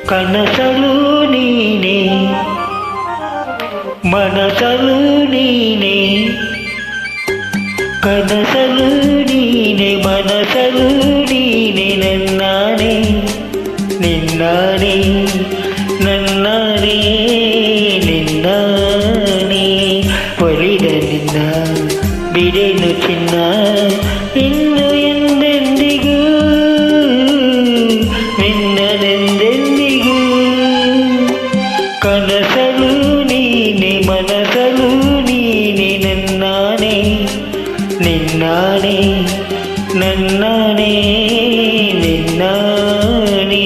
ಕನಸಲು ನೀನೆ ಮನಸಲು ನೀನೆ ಕನಸಲು ನೀನೆ ಮನಸಲು ನೀನೆ ನನ್ನಾನೆ ನಿನ್ನಾನೆ ನನ್ನಾನೆ ನಿನ್ನಾನೆ ಒಲಿದ ನಿನ್ನ ಬಿಡೆನು ಚಿನ್ನ ಇನ್ನು ಎಂದೆಂದಿಗೂ ನಿನ್ನನೆಂದೆಂದಿಗೂ ಕನಸಲು ನೀನೆ ಮನಸಲು ನೀನೆ ನನ್ನಾನೆ ನಿನ್ನಾನೆ ನನ್ನಾನೆ ನಿನ್ನಾನೆ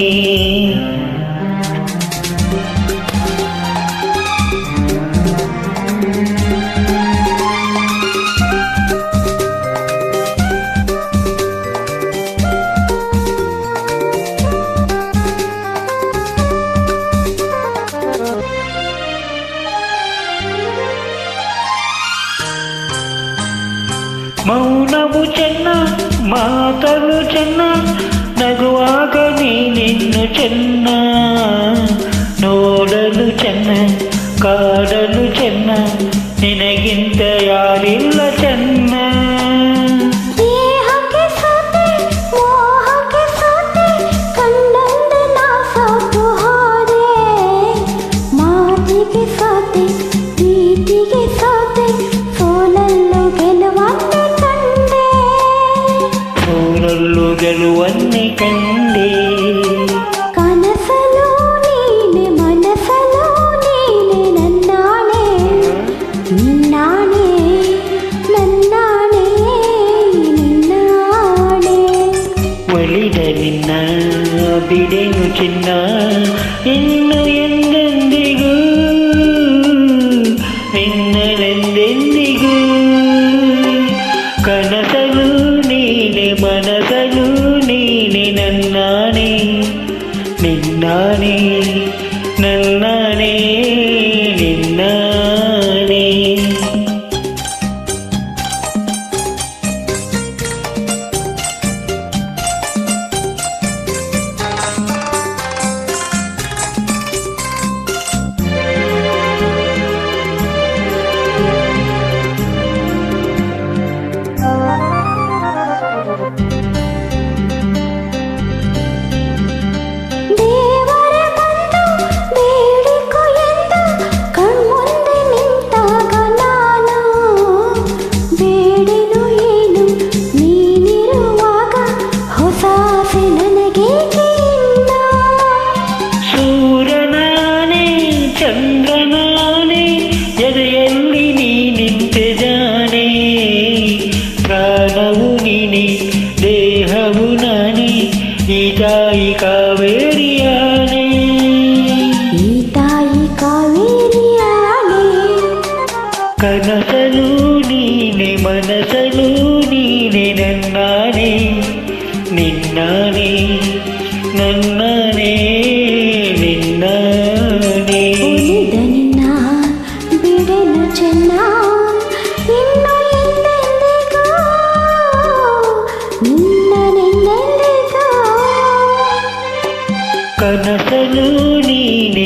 ಮೌನವು ಚೆನ್ನ ಮಾತಲು ಚೆನ್ನ ನಗುವಾಗ ನೀನಿನ್ನು ಚೆನ್ನ ನೋಡಲು ಚೆನ್ನ ಕಾಡಲು ಚೆನ್ನ ನಿನಗಿಂತ ಯಾರಿಲ್ಲ ಚೆನ್ನ ಗೆಲುವನ್ನೇ ಕಂಡೆ ಕನಸಲು ನೀನೆ ಮನಸಲು ನೀನೆ ನನ್ನಾನೆ ನಿನ್ನಾನೆ ನನ್ನಾನೆ ನಿನ್ನಾನೆ ಒಲಿದ ನಿನ್ನ ಬಿಡೆನು ಚಿನ್ನ ಇನ್ನು ಎಂದೆಂದಿಗೂ ನಿನ್ನನೆಂದೆಂದಿಗೂ ಕನಸಲು ನೀನೆ ಮನಸಲು ನೀನೆ ನನ್ನಾನೆ ನಿನ್ನಾನೆ ನನ್ನಾನೆ ನಿನ್ನಾನೆ ಚಂದ್ರನಾನೆ ಎದೆಯಲ್ಲಿ ನೀ ನಿಂತೆ ಜಾನೆ ಪ್ರಾಣವು ನೀನೆ ದೇಹವು ನಾನೇ ಈ ತಾಯಿ ಕಾವೇರಿಯಾನೆ ಈ ತಾಯಿ ಕಾವೇರಿಯಾನೆ ಕನಸಲು ನೀನೆ ಮನಸಲು ನೀನೆ ನನ್ನಾನೆ ನಿನ್ನಾನೆ ನನ್ನಾನೆ ನಿನ್ನಾನೆ ಒಲಿದ ನಿನ್ನ ಬಿಡೆನು ಚೆನ್ನ ಇನ್ನು ಎಂದೆಂದಿಗೂ ನಿನ್ನನೆಂದೆಂದಿಗೂ ಕನಸಲು ನೀನೆ